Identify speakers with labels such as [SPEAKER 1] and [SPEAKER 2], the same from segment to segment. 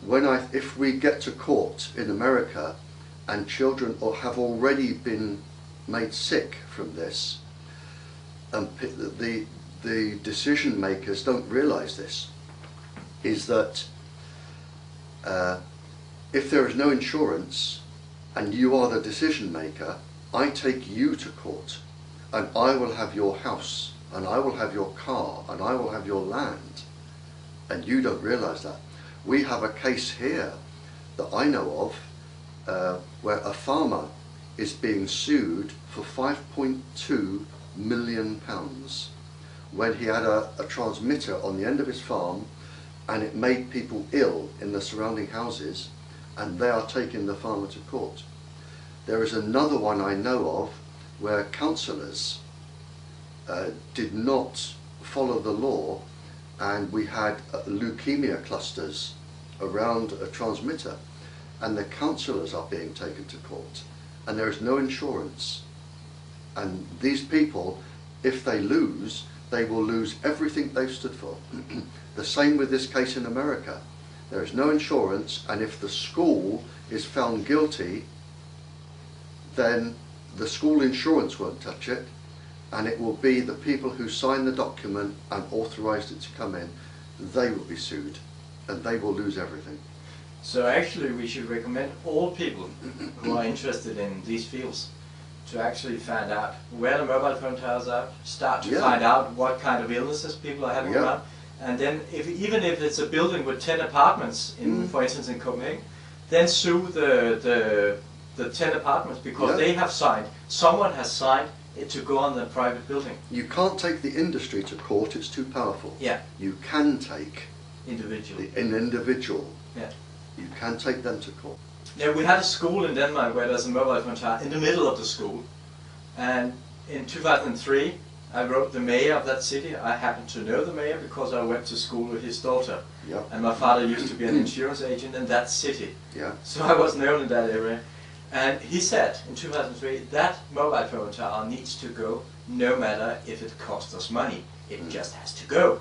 [SPEAKER 1] if we get to court in America and children have already been made sick from this, and the decision makers don't realise this, is that if there is no insurance and you are the decision maker, I take you to court and I will have your house and I will have your car and I will have your land, and you don't realise that. We have a case here that I know of where a farmer is being sued for £5.2 million when he had a transmitter on the end of his farm and it made people ill in the surrounding houses, and they are taking the farmer to court. There is another one I know of where councillors did not follow the law, and we had leukemia clusters around a transmitter, and the councillors are being taken to court, and there is no insurance. And these people, if they lose, they will lose everything they've stood for. The same with this case in America. There is no insurance, and if the school is found guilty, then the school insurance won't touch it, and it will be the people who signed the document and authorised it to come in, they will be sued, and they will lose everything.
[SPEAKER 2] So actually we should recommend all people who are interested in these fields to actually find out where the mobile phone towers are, start to find out what kind of illnesses people are having around, and then even if it's a building with 10 apartments, in, for instance in Copenhagen, then sue the 10 apartments because they have signed, someone has signed it to go on the private building.
[SPEAKER 1] You can't take the industry to court, it's too powerful.
[SPEAKER 2] Yeah.
[SPEAKER 1] You can take an individual.
[SPEAKER 2] Yeah.
[SPEAKER 1] You can take them to court.
[SPEAKER 2] Yeah, we had a school in Denmark where there's a mobile phone tower in the middle of the school, and in 2003 I wrote the mayor of that city. I happened to know the mayor because I went to school with his daughter, and my father used to be an insurance agent in that city, so I was known in that area. And he said in 2003 that mobile phone tower needs to go no matter if it costs us money, it just has to go.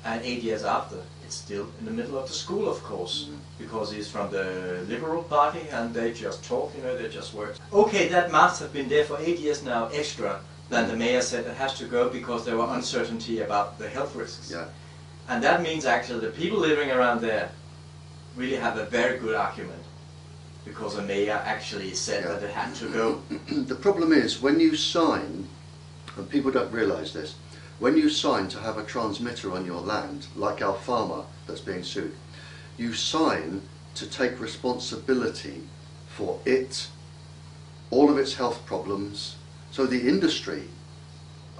[SPEAKER 2] And 8 years after, it's still in the middle of the school, of course, because he's from the Liberal Party and they just talk, you know, they just work. Okay, that mast has been there for 8 years now, extra than the mayor said it has to go because there were uncertainty about the health risks.
[SPEAKER 1] Yeah.
[SPEAKER 2] And that means actually the people living around there really have a very good argument, because the mayor actually said that it had to go.
[SPEAKER 1] The problem is, when you sign, and people don't realise this, when you sign to have a transmitter on your land, like our farmer that's being sued, you sign to take responsibility for it, all of its health problems. So the industry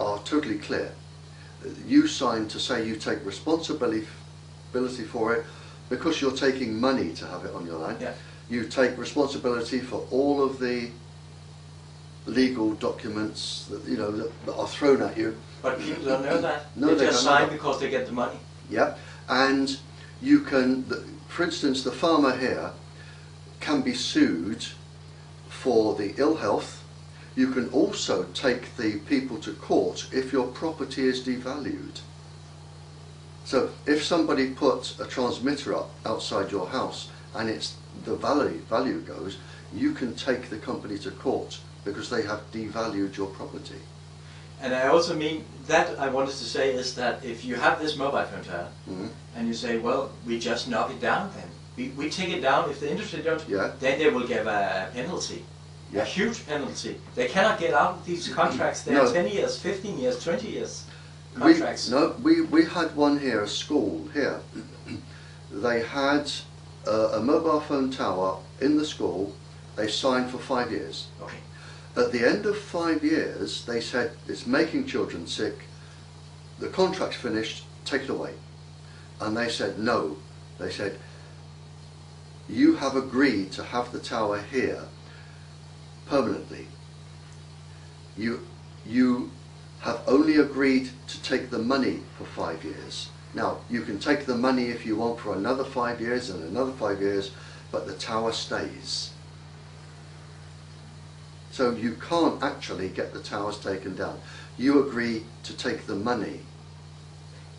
[SPEAKER 1] are totally clear. You sign to say you take responsibility for it because you're taking money to have it on your land.
[SPEAKER 2] Yeah.
[SPEAKER 1] You take responsibility for all of the legal documents that, you know, that are thrown at you.
[SPEAKER 2] But people don't know that.
[SPEAKER 1] No,
[SPEAKER 2] they just sign because they get the money.
[SPEAKER 1] Yeah, and you can, for instance, the farmer here can be sued for the ill health. You can also take the people to court if your property is devalued. So if somebody puts a transmitter up outside your house and the value goes, you can take the company to court because they have devalued your property.
[SPEAKER 2] And I also mean, that I wanted to say is that if you have this mobile phone tower and you say, well, we just knock it down then. We take it down, if the industry don't, then they will give a penalty. A huge penalty. They cannot get out of these contracts. They are 10 years, 15 years, 20 years contracts.
[SPEAKER 1] We had one here, a school here. They had a mobile phone tower in the school. They signed for 5 years.
[SPEAKER 2] Okay.
[SPEAKER 1] At the end of 5 years, they said, it's making children sick, the contract's finished, take it away. And they said, no. They said, you have agreed to have the tower here permanently. You have only agreed to take the money for 5 years. Now, you can take the money if you want for another 5 years and another 5 years, but the tower stays. So you can't actually get the towers taken down. You agree to take the money.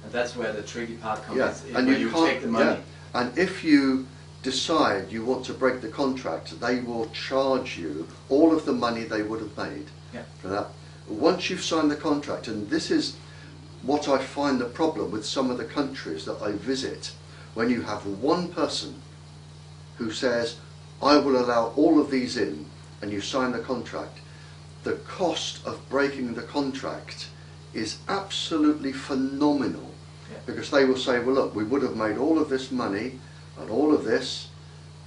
[SPEAKER 2] And that's where the tricky part comes in,
[SPEAKER 1] and
[SPEAKER 2] where you take the money.
[SPEAKER 1] And if you decide you want to break the contract, they will charge you all of the money they would have made for that. Once you've signed the contract, and this is what I find the problem with some of the countries that I visit, when you have one person who says, I will allow all of these in, and you sign the contract, the cost of breaking the contract is absolutely phenomenal. Because they will say, well look, we would have made all of this money and all of this,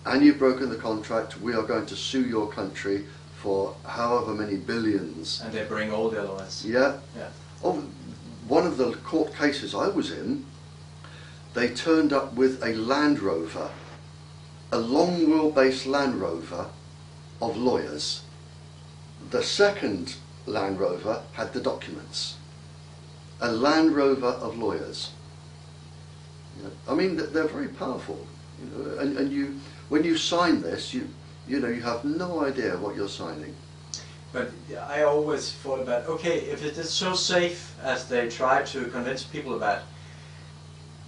[SPEAKER 1] and you've broken the contract, we are going to sue your country for however many billions.
[SPEAKER 2] And they bring all their lawyers.
[SPEAKER 1] Yeah. Oh, one of the court cases I was in, they turned up with a Land Rover, a long wheelbase Land Rover of lawyers. The second Land Rover had the documents. A Land Rover of lawyers. I mean, they're very powerful. And you, when you sign this, you have no idea what you're signing.
[SPEAKER 2] But I always thought about, okay, if it is so safe as they try to convince people about,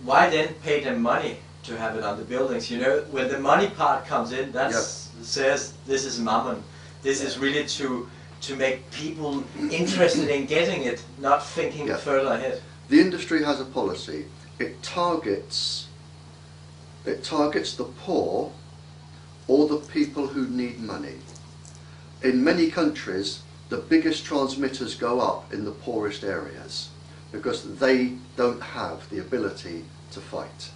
[SPEAKER 2] why then pay them money to have it on the buildings? When the money part comes in, that says this is mammon. This is really to make people interested in getting it, not thinking further ahead.
[SPEAKER 1] The industry has a policy. It targets the poor or the people who need money. In many countries, the biggest transmitters go up in the poorest areas because they don't have the ability to fight.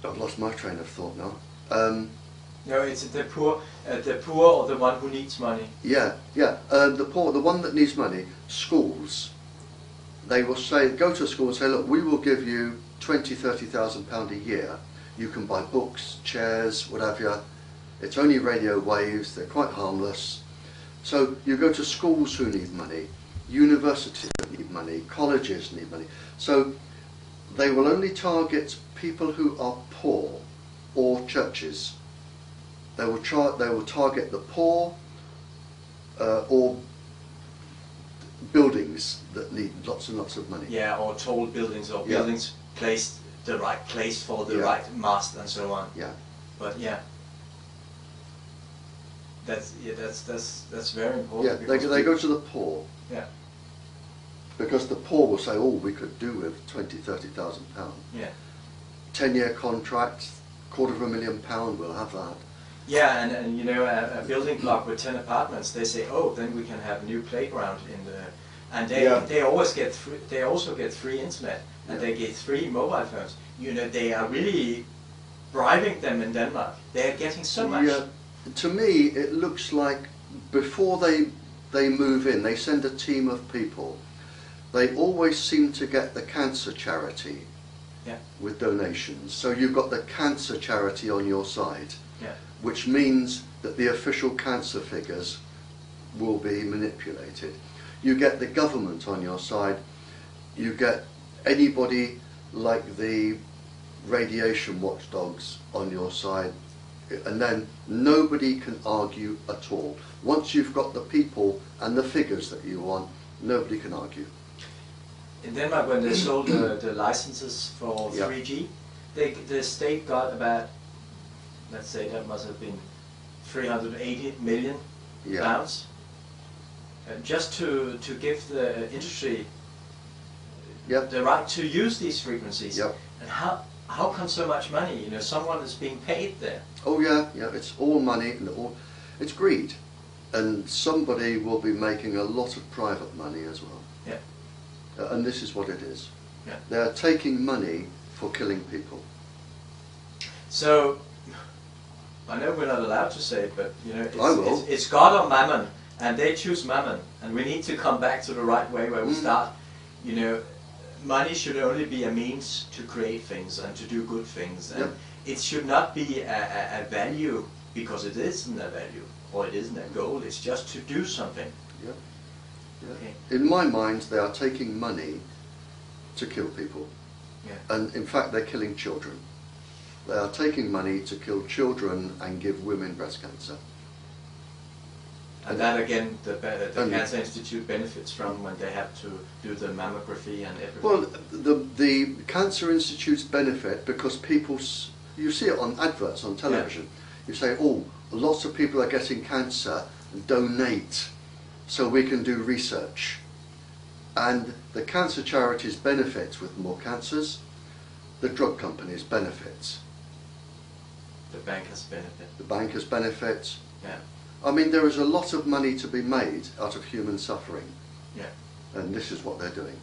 [SPEAKER 1] I've lost my train of thought now.
[SPEAKER 2] No, it's the poor or the one who needs money.
[SPEAKER 1] The poor, the one that needs money. Schools, they will say, go to a school and say, look, we will give you £20,000–30,000 a year. You can buy books, chairs, whatever. It's only radio waves. They're quite harmless. So you go to schools who need money, universities that need money, colleges need money. So they will only target people who are poor or churches. They will target the poor or buildings that need lots and lots of money.
[SPEAKER 2] Yeah, or tall buildings or buildings placed the right place for the right mast and so on.
[SPEAKER 1] Yeah.
[SPEAKER 2] But that's very important.
[SPEAKER 1] Yeah, they go to the poor.
[SPEAKER 2] Yeah.
[SPEAKER 1] Because the poor will say, oh, we could do with £20,000–30,000.
[SPEAKER 2] Yeah.
[SPEAKER 1] 10-year contract, £250,000, we'll have that.
[SPEAKER 2] Yeah, and a building block with 10 apartments, they say, oh, then we can have a new playground in the, and they always get free, they also get free internet, and they get free mobile phones. They are really bribing them in Denmark. They are getting so much.
[SPEAKER 1] Yeah, to me, it looks like before they move in, they send a team of people. They always seem to get the cancer charity with donations. So you've got the cancer charity on your side.
[SPEAKER 2] Yeah.
[SPEAKER 1] Which means that the official cancer figures will be manipulated. You get the government on your side, you get anybody like the radiation watchdogs on your side, and then nobody can argue at all. Once you've got the people and the figures that you want, nobody can argue.
[SPEAKER 2] In Denmark, when they sold the licenses for 3G, the state got about, let's say that must have been 380 million pounds, just to give the industry the right to use these frequencies. And how come so much money? Someone is being paid there.
[SPEAKER 1] Oh yeah, it's all money and it's greed, and somebody will be making a lot of private money as well.
[SPEAKER 2] Yeah.
[SPEAKER 1] And this is what it is.
[SPEAKER 2] Yeah.
[SPEAKER 1] They are taking money for killing people.
[SPEAKER 2] So, I know we're not allowed to say it, but it's God or Mammon, and they choose Mammon, and we need to come back to the right way where we start. Money should only be a means to create things and to do good things, and it should not be a value because it isn't a value or it isn't a goal. It's just to do something.
[SPEAKER 1] Yeah.
[SPEAKER 2] Okay.
[SPEAKER 1] In my mind, they are taking money to kill people, and in fact, they're killing children. They are taking money to kill children and give women breast cancer.
[SPEAKER 2] And that again, the
[SPEAKER 1] and
[SPEAKER 2] Cancer Institute benefits from when they have to do the mammography and everything.
[SPEAKER 1] well, the Cancer Institutes benefit because you see it on adverts on television. Yeah. You say, oh, lots of people are getting cancer, donate so we can do research. And the cancer charities benefit with more cancers, the drug companies benefit.
[SPEAKER 2] The bankers benefit.
[SPEAKER 1] The bankers benefit.
[SPEAKER 2] Yeah.
[SPEAKER 1] I mean, there is a lot of money to be made out of human suffering.
[SPEAKER 2] Yeah.
[SPEAKER 1] And this is what they're doing.